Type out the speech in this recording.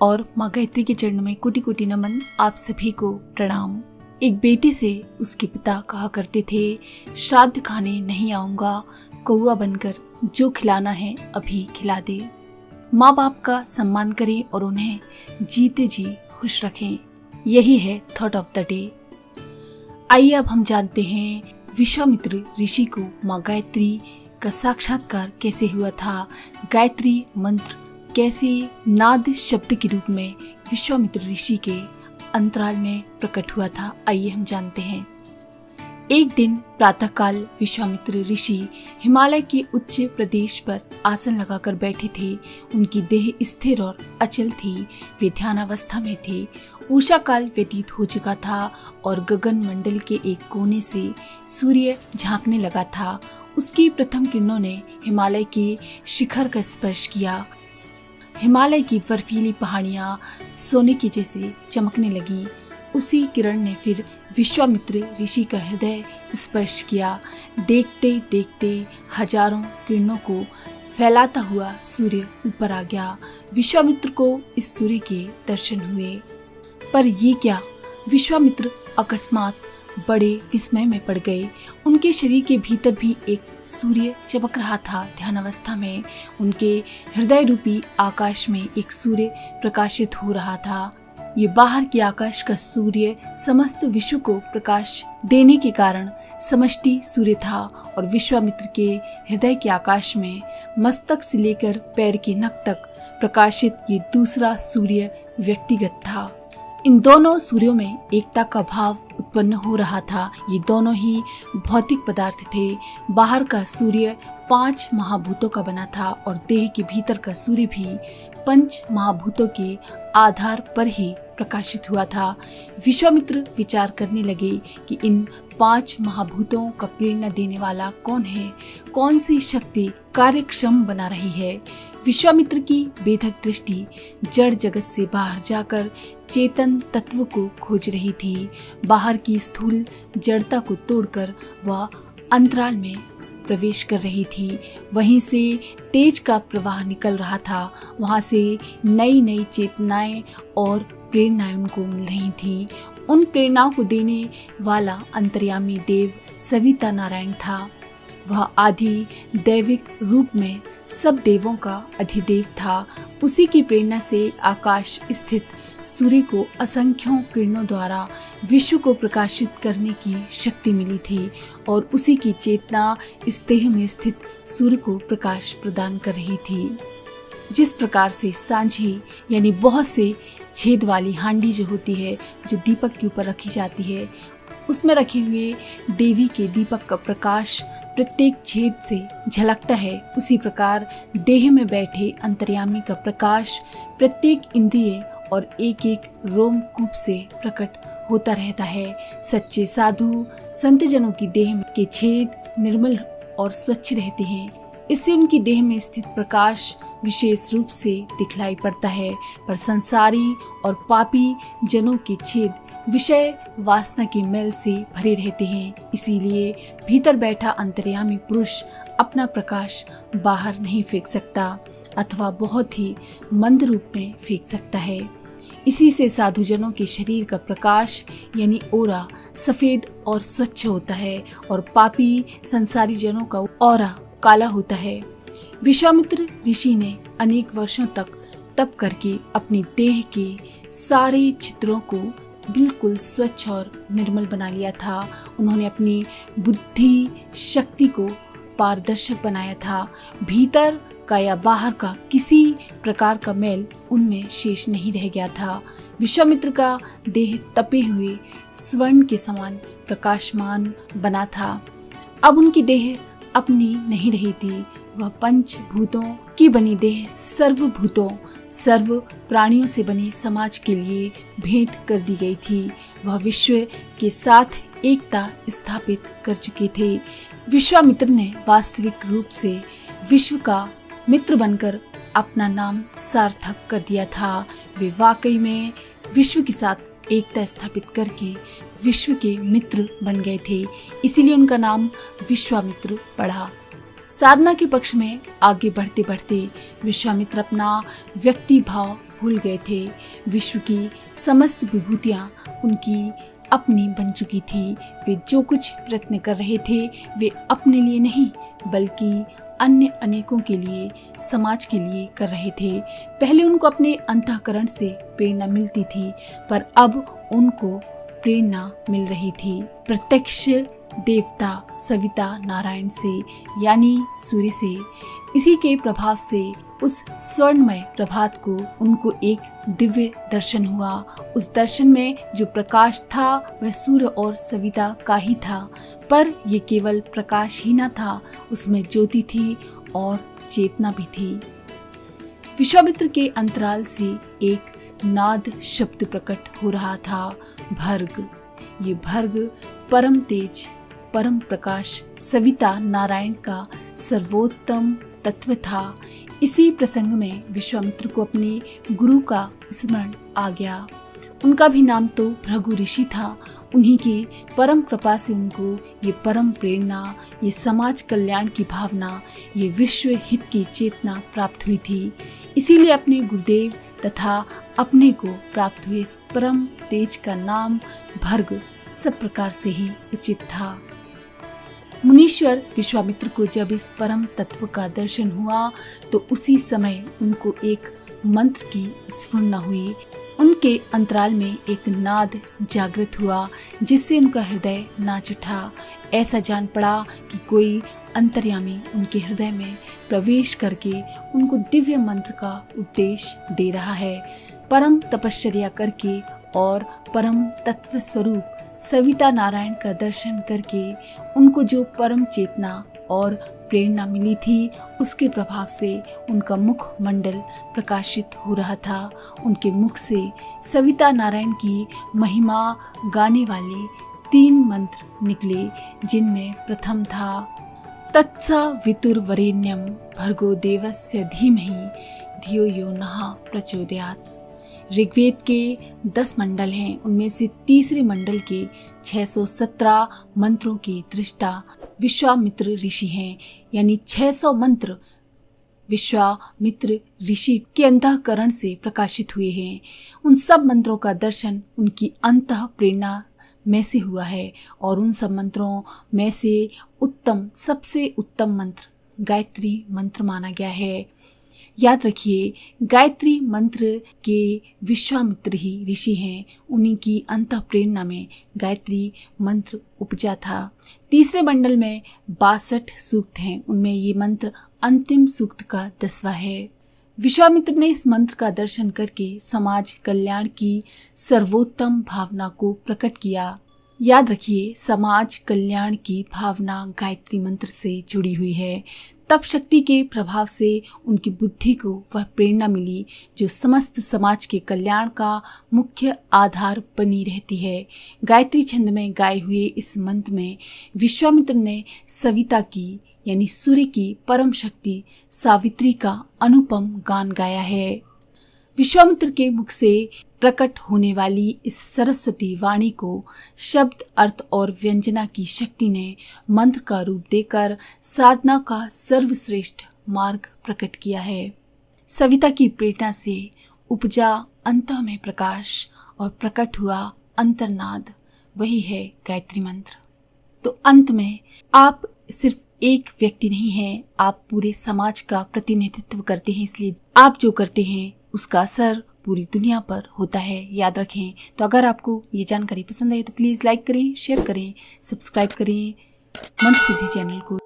और माँ गायत्री के चरणों में कोटि कोटि नमन। आप सभी को प्रणाम। एक बेटे से उसके पिता कहा करते थे, श्राद्ध खाने नहीं आऊंगा, कौआ बनकर जो खिलाना है अभी खिला दे। माँ बाप का सम्मान करें और उन्हें जीते जी खुश रखें, यही है थॉट ऑफ द डे। आइए अब हम जानते हैं विश्वामित्र ऋषि को माँ गायत्री का साक्षात्कार कैसे हुआ था, गायत्री मंत्र कैसे नाद शब्द के रूप में विश्वामित्र ऋषि के अंतराल में प्रकट हुआ था। आइए हम जानते हैं। एक दिन प्रातःकाल विश्वामित्र ऋषि हिमालय के उच्च प्रदेश पर आसन लगाकर बैठे थे। उनकी देह स्थिर और अचल थी। वे ध्यानावस्था में थे। उषा काल व्यतीत हो चुका था और गगन मंडल के एक कोने से सूर्य झांकने लगा था। उसकी प्रथम किरणों ने हिमालय के शिखर का स्पर्श किया। हिमालय की बर्फीली पहाड़ियां सोने के जैसे चमकने लगी। उसी किरण ने फिर विश्वामित्र ऋषि का हृदय स्पर्श किया। देखते देखते हजारों किरणों को फैलाता हुआ सूर्य ऊपर आ गया। विश्वामित्र को इस सूर्य के दर्शन हुए। पर ये क्या, विश्वामित्र अकस्मात बड़े विस्मय में पड़ गए। उनके शरीर के भीतर भी एक सूर्य चमक रहा था। ध्यानावस्था में उनके हृदय रूपी आकाश में एक सूर्य प्रकाशित हो रहा था। ये बाहर के आकाश का सूर्य समस्त विश्व को प्रकाश देने के कारण समष्टि सूर्य था और विश्वामित्र के हृदय के आकाश में मस्तक से लेकर पैर के नख तक प्रकाशित ये दूसरा सूर्य व्यक्तिगत था। इन दोनों सूर्यों में एकता का भाव उत्पन्न हो रहा था। ये दोनों ही भौतिक पदार्थ थे। बाहर का सूर्य 5 महाभूतों का बना था और देह के भीतर का सूर्य भी 5 महाभूतों के आधार पर ही प्रकाशित हुआ था। विश्वामित्र विचार करने लगे कि इन 5 महाभूतों का प्रेरणा देने वाला कौन है, कौन सी शक्ति कार्यक्षम बना रही है। विश्वामित्र की बेधक दृष्टि जड़ जगत से बाहर जाकर चेतन तत्व को खोज रही थी। बाहर की स्थूल जड़ता को तोड़कर वह अंतराल में प्रवेश कर रही थी। वहीं से तेज का प्रवाह निकल रहा था। वहां से नई नई चेतनाएं और प्रेरणाएं उनको मिल रही थी। उन प्रेरणाओं को देने वाला अंतर्यामी देव सविता नारायण था। वह आदि दैविक रूप में सब देवों का अधिदेव था। उसी की प्रेरणा से आकाश स्थित सूर्य को असंख्यों किरणों द्वारा विश्व को प्रकाशित करने की शक्ति मिली थी और उसी की चेतना इस देह में स्थित सूर्य को प्रकाश प्रदान कर रही थी। जिस प्रकार से सांझी यानी बहुत से छेद वाली हांडी जो होती है, जो दीपक के ऊपर रखी जाती है, उसमें रखे हुए देवी के दीपक का प्रकाश प्रत्येक छेद से झलकता है, उसी प्रकार देह में बैठे अंतर्यामी का प्रकाश प्रत्येक इंद्रिय और एक एक रोमकूप से प्रकट होता रहता है। सच्चे साधु संतजनों की देह के छेद निर्मल और स्वच्छ रहते हैं। इससे उनकी देह में स्थित प्रकाश विशेष रूप से दिखलाई पड़ता है। पर संसारी और पापी जनों के छेद विषय वासना के मैल से भरे रहते हैं। इसीलिए भीतर बैठा अंतर्यामी पुरुष अपना प्रकाश बाहर नहीं फेंक सकता अथवा बहुत ही मंद रूप में फेंक सकता है। इसी से साधुजनों के शरीर का प्रकाश यानी ओरा सफेद और स्वच्छ होता है और पापी संसारी जनों का ओरा काला होता है। विश्वामित्र ऋषि ने अनेक वर्षों तक तप करके अपनी देह के सारे चित्रों को बिल्कुल स्वच्छ और निर्मल बना लिया था। उन्होंने अपनी बुद्धि शक्ति को पारदर्शक बनाया था। भीतर का या बाहर का किसी प्रकार का मैल उनमें शेष नहीं रह गया था। विश्वामित्र का देह तपे हुए स्वर्ण के समान प्रकाशमान बना था। अब उनकी देह अपनी नहीं रही थी। वह 5 भूतों की बनी देह सर्वभूतों सर्व प्राणियों से बने समाज के लिए भेंट कर दी गई थी। वह विश्व के साथ एकता स्थापित कर चुके थे। विश्वामित्र ने वास्तविक रूप से विश्व का मित्र बनकर अपना नाम सार्थक कर दिया था। वे वाकई में विश्व के साथ एकता स्थापित करके विश्व के मित्र बन गए थे। इसीलिए उनका नाम विश्वामित्र पड़ा। साधना के पक्ष में आगे बढ़ते बढ़ते विश्वामित्र अपना व्यक्ति भाव भूल गए थे। विश्व की समस्त विभूतियां उनकी अपनी बन चुकी थी। वे जो कुछ प्रयत्न कर रहे थे वे अपने लिए नहीं बल्कि अन्य अनेकों के लिए, समाज के लिए कर रहे थे। पहले उनको अपने अंतःकरण से प्रेरणा मिलती थी, पर अब उनको प्रेरणा मिल रही थी प्रत्यक्ष देवता सविता नारायण से, यानी सूर्य से। इसी के प्रभाव से उस स्वर्णमय प्रभात को उनको एक दिव्य दर्शन हुआ। उस दर्शन में जो प्रकाश था वह सूर्य और सविता का ही था, पर ये केवल प्रकाश ही न था, उसमें ज्योति थी और चेतना भी थी। विश्वामित्र के अंतराल से एक नाद शब्द प्रकट हो रहा था, भर्ग। ये भर्ग परम तेज, परम प्रकाश सविता नारायण का सर्वोत्तम तत्व था। इसी प्रसंग में विश्वामित्र को अपने गुरु का स्मरण आ गया। उनका भी नाम तो भृगु ऋषि था। उन्हीं की परम कृपा से उनको ये परम प्रेरणा, ये समाज कल्याण की भावना, ये विश्व हित की चेतना प्राप्त हुई थी। इसीलिए अपने गुरुदेव तथा अपने को प्राप्त हुए इस परम तेज का नाम भर्ग सब प्रकार से ही उचित था। मुनीश्वर विश्वामित्र को जब इस परम तत्व का दर्शन हुआ तो उसी समय उनको एक मंत्र की स्फुरना हुई। उनके अंतराल में एक नाद जागृत हुआ जिससे उनका हृदय नाच उठा। ऐसा जान पड़ा कि कोई अंतर्यामी उनके हृदय में प्रवेश करके उनको दिव्य मंत्र का उपदेश दे रहा है। परम तपश्चर्या करके और परम तत्व स्वरूप सविता नारायण का दर्शन करके उनको जो परम चेतना और प्रेरणा मिली थी, उसके प्रभाव से उनका मुख मंडल प्रकाशित हो रहा था। उनके मुख से सविता नारायण की महिमा गाने वाले 3 मंत्र निकले, जिनमें प्रथम था तत्सवितुर्वरेण्यं भर्गो देवस्य धीमहि धियो यो नः प्रचोदयात्। ऋग्वेद के 10 मंडल हैं, उनमें से तीसरे मंडल के 617 मंत्रों के दृष्टा विश्वामित्र ऋषि हैं, यानी 600 मंत्र विश्वामित्र ऋषि के अंतःकरण से प्रकाशित हुए हैं। उन सब मंत्रों का दर्शन उनकी अंतः प्रेरणा में से हुआ है और उन सब मंत्रों में से उत्तम, सबसे उत्तम मंत्र गायत्री मंत्र माना गया है। याद रखिए, गायत्री मंत्र के विश्वामित्र ही ऋषि हैं। उन्हीं की अंतः प्रेरणा में गायत्री मंत्र उपजा था। तीसरे मंडल में 62 सूक्त हैं, उनमें ये मंत्र अंतिम सूक्त का 10वां है। विश्वामित्र ने इस मंत्र का दर्शन करके समाज कल्याण की सर्वोत्तम भावना को प्रकट किया। याद रखिए, समाज कल्याण की भावना गायत्री मंत्र से जुड़ी हुई है। तप शक्ति के प्रभाव से उनकी बुद्धि को वह प्रेरणा मिली जो समस्त समाज के कल्याण का मुख्य आधार बनी रहती है। गायत्री छंद में गाए हुए इस मंत्र में विश्वामित्र ने सविता की, यानी सूर्य की परम शक्ति सावित्री का अनुपम गान गाया है। विश्वामित्र के मुख से प्रकट होने वाली इस सरस्वती वाणी को शब्द, अर्थ और व्यंजना की शक्ति ने मंत्र का रूप देकर साधना का सर्वश्रेष्ठ मार्ग प्रकट किया है। सविता की प्रेरणा से उपजा अंतः में प्रकाश और प्रकट हुआ अंतर्नाद, वही है गायत्री मंत्र। तो अंत में आप सिर्फ एक व्यक्ति नहीं हैं, आप पूरे समाज का प्रतिनिधित्व करते हैं, इसलिए आप जो करते हैं उसका असर पूरी दुनिया पर होता है, याद रखें। तो अगर आपको ये जानकारी पसंद आई तो प्लीज़ लाइक करें, शेयर करें, सब्सक्राइब करें मंत्र सिद्धि चैनल को।